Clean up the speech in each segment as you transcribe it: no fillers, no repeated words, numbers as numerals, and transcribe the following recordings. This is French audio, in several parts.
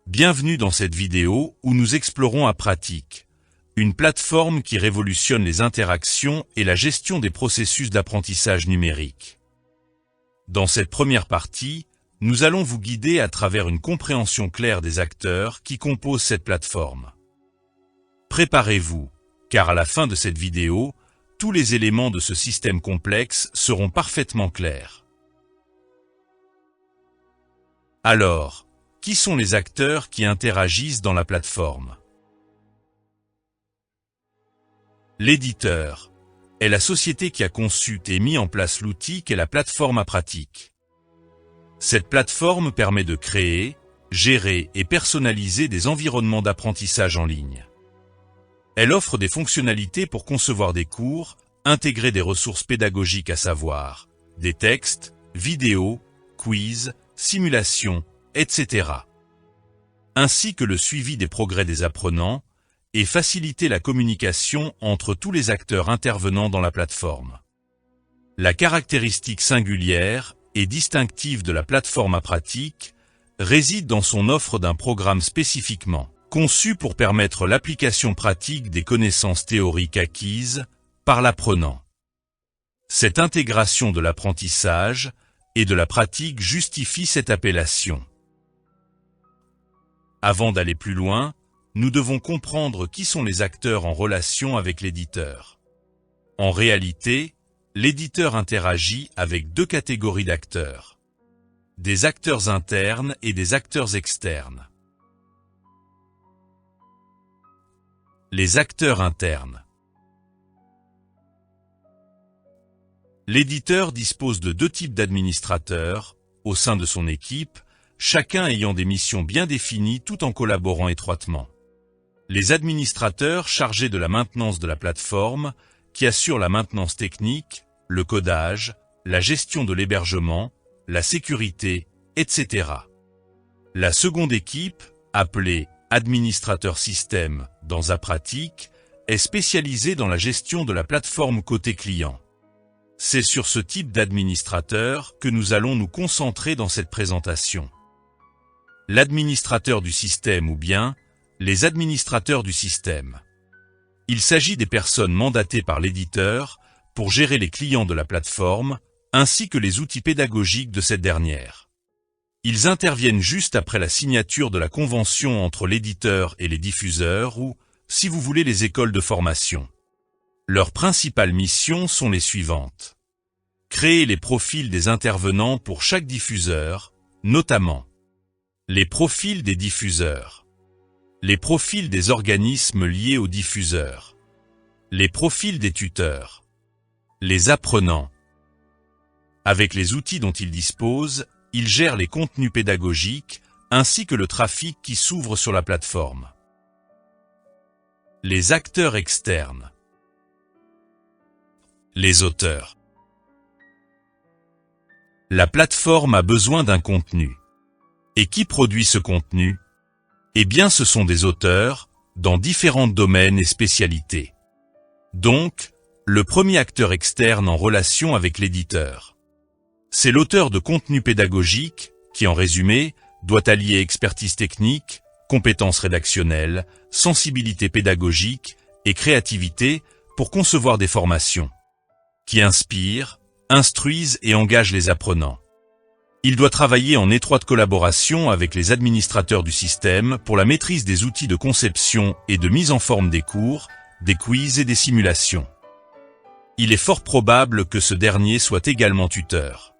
Bienvenue dans cette vidéo où nous explorons Apppratique, une plateforme qui révolutionne les interactions et la gestion des processus d'apprentissage numérique. Dans cette première partie, nous allons vous guider à travers une compréhension claire des acteurs qui composent cette plateforme. Préparez-vous, car à la fin de cette vidéo, tous les éléments de ce système complexe seront parfaitement clairs. Alors, qui sont les acteurs qui interagissent dans la plateforme? L'éditeur est la société qui a conçu et mis en place l'outil qu'est la plateforme Apppratique. Cette plateforme permet de créer, gérer et personnaliser des environnements d'apprentissage en ligne. Elle offre des fonctionnalités pour concevoir des cours, intégrer des ressources pédagogiques à savoir, des textes, vidéos, quiz, simulations, etc. Ainsi que le suivi des progrès des apprenants et faciliter la communication entre tous les acteurs intervenant dans la plateforme. La caractéristique singulière et distinctive de la plateforme Apppratique réside dans son offre d'un programme spécifiquement conçu pour permettre l'application pratique des connaissances théoriques acquises par l'apprenant. Cette intégration de l'apprentissage et de la pratique justifie cette appellation. Avant d'aller plus loin, nous devons comprendre qui sont les acteurs en relation avec l'éditeur. En réalité, l'éditeur interagit avec deux catégories d'acteurs. Des acteurs internes et des acteurs externes. Les acteurs internes. L'éditeur dispose de deux types d'administrateurs au sein de son équipe, chacun ayant des missions bien définies tout en collaborant étroitement. Les administrateurs chargés de la maintenance de la plateforme, qui assurent la maintenance technique, le codage, la gestion de l'hébergement, la sécurité, etc. La seconde équipe, appelée administrateur système dans Apppratique, est spécialisée dans la gestion de la plateforme côté client. C'est sur ce type d'administrateur que nous allons nous concentrer dans cette présentation. L'administrateur du système ou bien les administrateurs du système. Il s'agit des personnes mandatées par l'éditeur pour gérer les clients de la plateforme ainsi que les outils pédagogiques de cette dernière. Ils interviennent juste après la signature de la convention entre l'éditeur et les diffuseurs ou, si vous voulez, les écoles de formation. Leurs principales missions sont les suivantes. Créer les profils des intervenants pour chaque diffuseur, notamment les profils des diffuseurs, les profils des organismes liés aux diffuseurs, les profils des tuteurs, les apprenants. Avec les outils dont ils disposent, ils gèrent les contenus pédagogiques ainsi que le trafic qui s'ouvre sur la plateforme. Les acteurs externes. Les auteurs. La plateforme a besoin d'un contenu. Et qui produit ce contenu? Eh bien, ce sont des auteurs, dans différents domaines et spécialités. Donc, le premier acteur externe en relation avec l'éditeur. C'est l'auteur de contenu pédagogique qui, en résumé, doit allier expertise technique, compétences rédactionnelles, sensibilité pédagogique et créativité pour concevoir des formations qui inspirent, instruisent et engagent les apprenants. Il doit travailler en étroite collaboration avec les administrateurs du système pour la maîtrise des outils de conception et de mise en forme des cours, des quiz et des simulations. Il est fort probable que ce dernier soit également tuteur.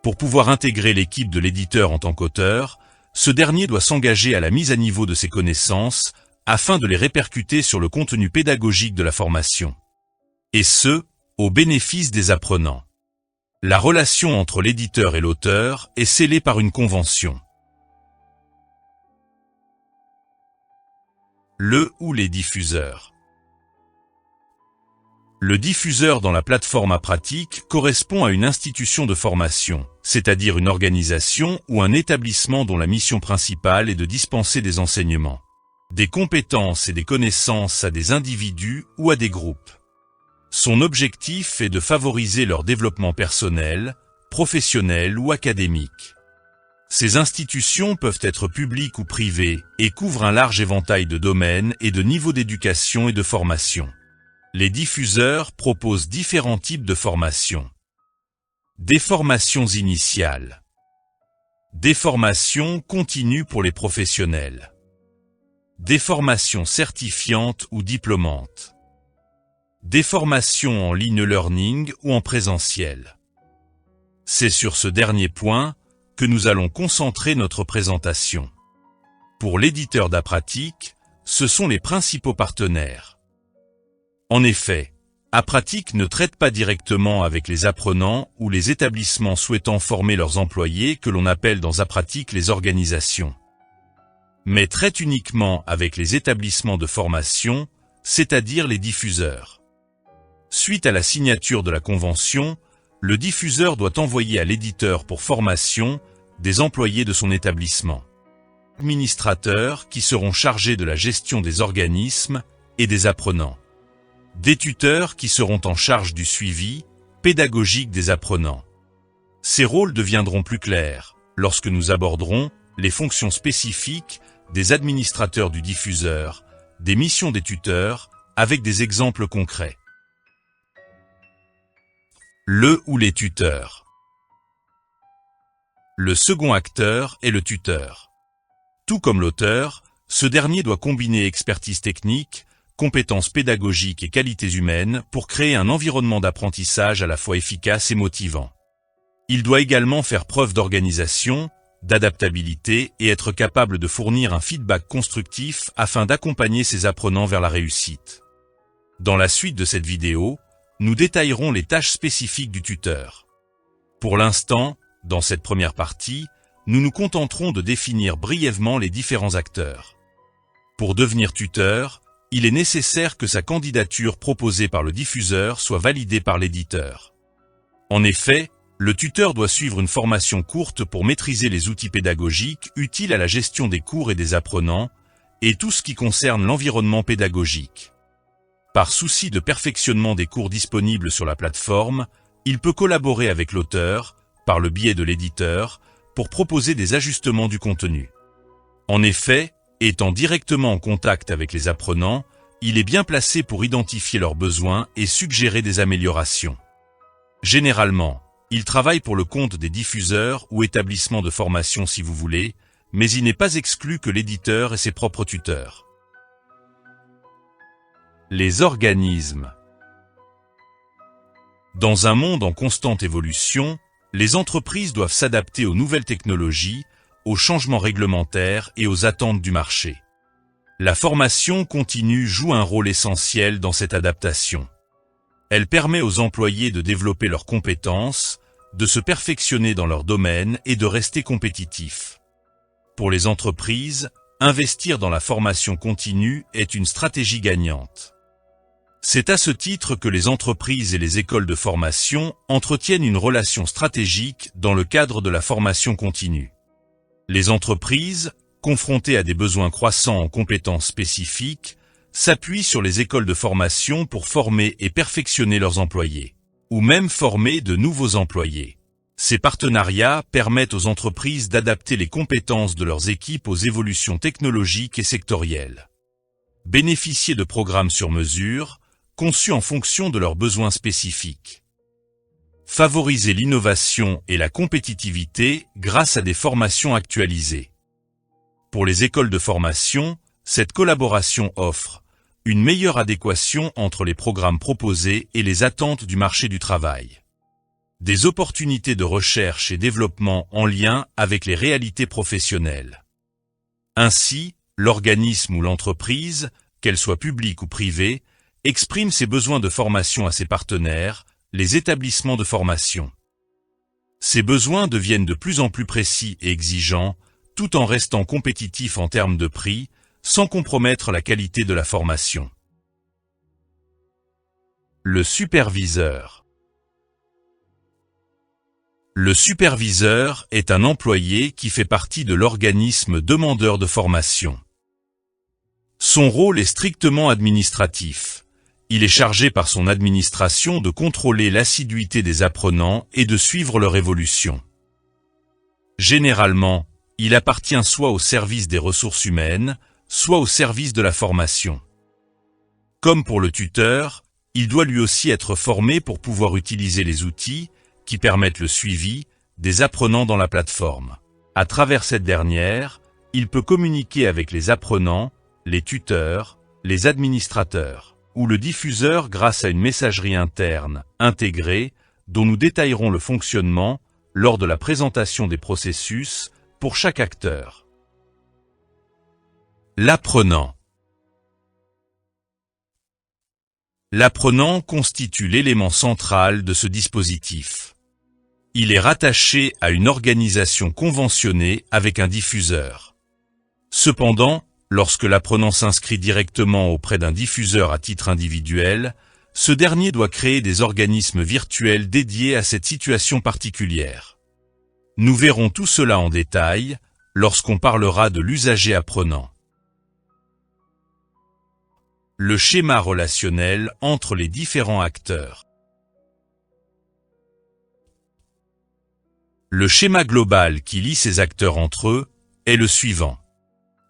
Pour pouvoir intégrer l'équipe de l'éditeur en tant qu'auteur, ce dernier doit s'engager à la mise à niveau de ses connaissances afin de les répercuter sur le contenu pédagogique de la formation. Et ce, au bénéfice des apprenants. La relation entre l'éditeur et l'auteur est scellée par une convention. Le ou les diffuseurs. Le diffuseur dans la plateforme Apppratique correspond à une institution de formation, c'est-à-dire une organisation ou un établissement dont la mission principale est de dispenser des enseignements, des compétences et des connaissances à des individus ou à des groupes. Son objectif est de favoriser leur développement personnel, professionnel ou académique. Ces institutions peuvent être publiques ou privées et couvrent un large éventail de domaines et de niveaux d'éducation et de formation. Les diffuseurs proposent différents types de formations. Des formations initiales. Des formations continues pour les professionnels. Des formations certifiantes ou diplômantes. Des formations en ligne learning ou en présentiel. C'est sur ce dernier point que nous allons concentrer notre présentation. Pour l'éditeur d'Apratic, ce sont les principaux partenaires. En effet, Apratic ne traite pas directement avec les apprenants ou les établissements souhaitant former leurs employés que l'on appelle dans Apratic les organisations, mais traite uniquement avec les établissements de formation, c'est-à-dire les diffuseurs. Suite à la signature de la convention, le diffuseur doit envoyer à l'éditeur pour formation des employés de son établissement, administrateurs qui seront chargés de la gestion des organismes et des apprenants, des tuteurs qui seront en charge du suivi pédagogique des apprenants. Ces rôles deviendront plus clairs lorsque nous aborderons les fonctions spécifiques des administrateurs du diffuseur, des missions des tuteurs, avec des exemples concrets. Le ou les tuteurs. Le second acteur est le tuteur. Tout comme l'auteur, ce dernier doit combiner expertise technique, compétences pédagogiques et qualités humaines pour créer un environnement d'apprentissage à la fois efficace et motivant. Il doit également faire preuve d'organisation, d'adaptabilité et être capable de fournir un feedback constructif afin d'accompagner ses apprenants vers la réussite. Dans la suite de cette vidéo, nous détaillerons les tâches spécifiques du tuteur. Pour l'instant, dans cette première partie, nous nous contenterons de définir brièvement les différents acteurs. Pour devenir tuteur, il est nécessaire que sa candidature proposée par le diffuseur soit validée par l'éditeur. En effet, le tuteur doit suivre une formation courte pour maîtriser les outils pédagogiques utiles à la gestion des cours et des apprenants, et tout ce qui concerne l'environnement pédagogique. Par souci de perfectionnement des cours disponibles sur la plateforme, il peut collaborer avec l'auteur, par le biais de l'éditeur, pour proposer des ajustements du contenu. En effet, étant directement en contact avec les apprenants, il est bien placé pour identifier leurs besoins et suggérer des améliorations. Généralement, il travaille pour le compte des diffuseurs ou établissements de formation si vous voulez, mais il n'est pas exclu que l'éditeur ait ses propres tuteurs. Les organismes. Dans un monde en constante évolution, les entreprises doivent s'adapter aux nouvelles technologies, aux changements réglementaires et aux attentes du marché. La formation continue joue un rôle essentiel dans cette adaptation. Elle permet aux employés de développer leurs compétences, de se perfectionner dans leur domaine et de rester compétitifs. Pour les entreprises, investir dans la formation continue est une stratégie gagnante. C'est à ce titre que les entreprises et les écoles de formation entretiennent une relation stratégique dans le cadre de la formation continue. Les entreprises, confrontées à des besoins croissants en compétences spécifiques, s'appuient sur les écoles de formation pour former et perfectionner leurs employés, ou même former de nouveaux employés. Ces partenariats permettent aux entreprises d'adapter les compétences de leurs équipes aux évolutions technologiques et sectorielles. Bénéficier de programmes sur mesure, conçus en fonction de leurs besoins spécifiques. Favoriser l'innovation et la compétitivité grâce à des formations actualisées. Pour les écoles de formation, cette collaboration offre une meilleure adéquation entre les programmes proposés et les attentes du marché du travail. Des opportunités de recherche et développement en lien avec les réalités professionnelles. Ainsi, l'organisme ou l'entreprise, qu'elle soit publique ou privée, exprime ses besoins de formation à ses partenaires, les établissements de formation. Ces besoins deviennent de plus en plus précis et exigeants, tout en restant compétitifs en termes de prix, sans compromettre la qualité de la formation. Le superviseur. Le superviseur est un employé qui fait partie de l'organisme demandeur de formation. Son rôle est strictement administratif. Il est chargé par son administration de contrôler l'assiduité des apprenants et de suivre leur évolution. Généralement, il appartient soit au service des ressources humaines, soit au service de la formation. Comme pour le tuteur, il doit lui aussi être formé pour pouvoir utiliser les outils qui permettent le suivi des apprenants dans la plateforme. À travers cette dernière, il peut communiquer avec les apprenants, les tuteurs, les administrateurs, ou le diffuseur grâce à une messagerie interne, intégrée, dont nous détaillerons le fonctionnement lors de la présentation des processus pour chaque acteur. L'apprenant. L'apprenant constitue l'élément central de ce dispositif. Il est rattaché à une organisation conventionnée avec un diffuseur. Cependant, lorsque l'apprenant s'inscrit directement auprès d'un diffuseur à titre individuel, ce dernier doit créer des organismes virtuels dédiés à cette situation particulière. Nous verrons tout cela en détail lorsqu'on parlera de l'usager apprenant. Le schéma relationnel entre les différents acteurs. Le schéma global qui lie ces acteurs entre eux est le suivant.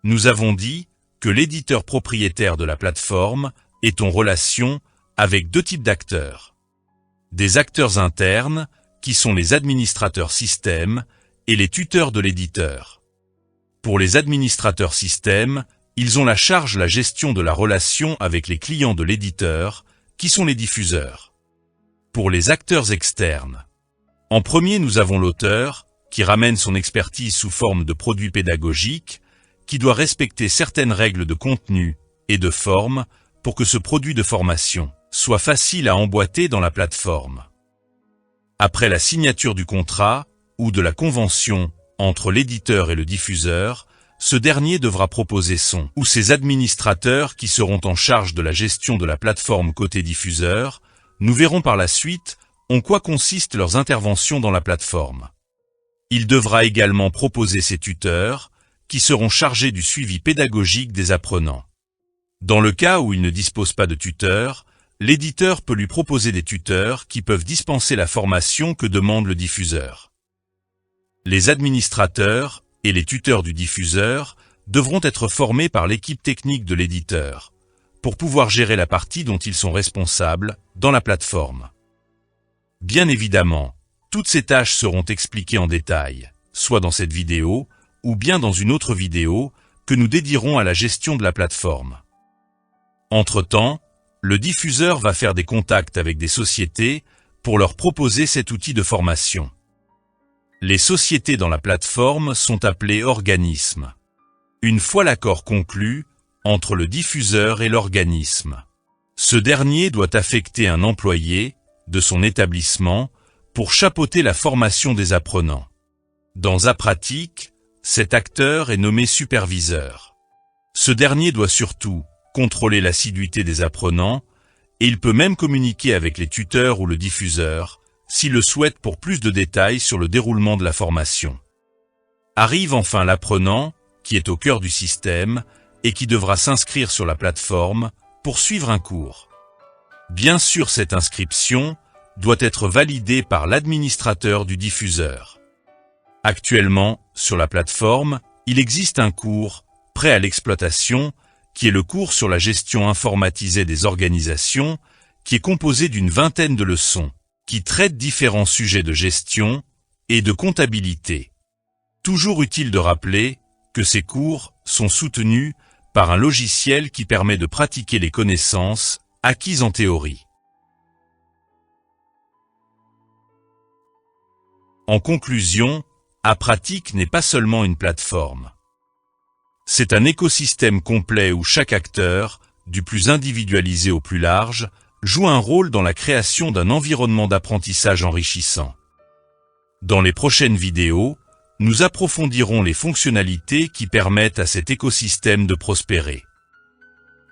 Nous avons dit que l'éditeur propriétaire de la plateforme est en relation avec deux types d'acteurs. Des acteurs internes, qui sont les administrateurs système, et les tuteurs de l'éditeur. Pour les administrateurs système, ils ont la charge la gestion de la relation avec les clients de l'éditeur, qui sont les diffuseurs. Pour les acteurs externes, en premier nous avons l'auteur, qui ramène son expertise sous forme de produit pédagogique, qui doit respecter certaines règles de contenu et de forme pour que ce produit de formation soit facile à emboîter dans la plateforme. Après la signature du contrat ou de la convention entre l'éditeur et le diffuseur, ce dernier devra proposer son ou ses administrateurs qui seront en charge de la gestion de la plateforme côté diffuseur. Nous verrons par la suite en quoi consistent leurs interventions dans la plateforme. Il devra également proposer ses tuteurs, qui seront chargés du suivi pédagogique des apprenants. Dans le cas où il ne dispose pas de tuteur, l'éditeur peut lui proposer des tuteurs qui peuvent dispenser la formation que demande le diffuseur. Les administrateurs et les tuteurs du diffuseur devront être formés par l'équipe technique de l'éditeur, pour pouvoir gérer la partie dont ils sont responsables dans la plateforme. Bien évidemment, toutes ces tâches seront expliquées en détail, soit dans cette vidéo, ou bien dans une autre vidéo que nous dédierons à la gestion de la plateforme. Entre-temps, le diffuseur va faire des contacts avec des sociétés pour leur proposer cet outil de formation. Les sociétés dans la plateforme sont appelées organismes. Une fois l'accord conclu entre le diffuseur et l'organisme, ce dernier doit affecter un employé de son établissement pour chapeauter la formation des apprenants. Dans Apratic, cet acteur est nommé superviseur. Ce dernier doit surtout contrôler l'assiduité des apprenants et il peut même communiquer avec les tuteurs ou le diffuseur s'il le souhaite pour plus de détails sur le déroulement de la formation. Arrive enfin l'apprenant, qui est au cœur du système et qui devra s'inscrire sur la plateforme pour suivre un cours. Bien sûr, cette inscription doit être validée par l'administrateur du diffuseur. Actuellement, sur la plateforme, il existe un cours prêt à l'exploitation qui est le cours sur la gestion informatisée des organisations, qui est composé d'une vingtaine de leçons, qui traitent différents sujets de gestion et de comptabilité. Toujours utile de rappeler que ces cours sont soutenus par un logiciel qui permet de pratiquer les connaissances acquises en théorie. En conclusion, Apratic n'est pas seulement une plateforme. C'est un écosystème complet où chaque acteur, du plus individualisé au plus large, joue un rôle dans la création d'un environnement d'apprentissage enrichissant. Dans les prochaines vidéos, nous approfondirons les fonctionnalités qui permettent à cet écosystème de prospérer.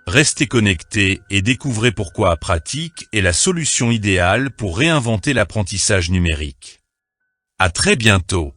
Restez connectés et découvrez pourquoi Apratic est la solution idéale pour réinventer l'apprentissage numérique. À très bientôt.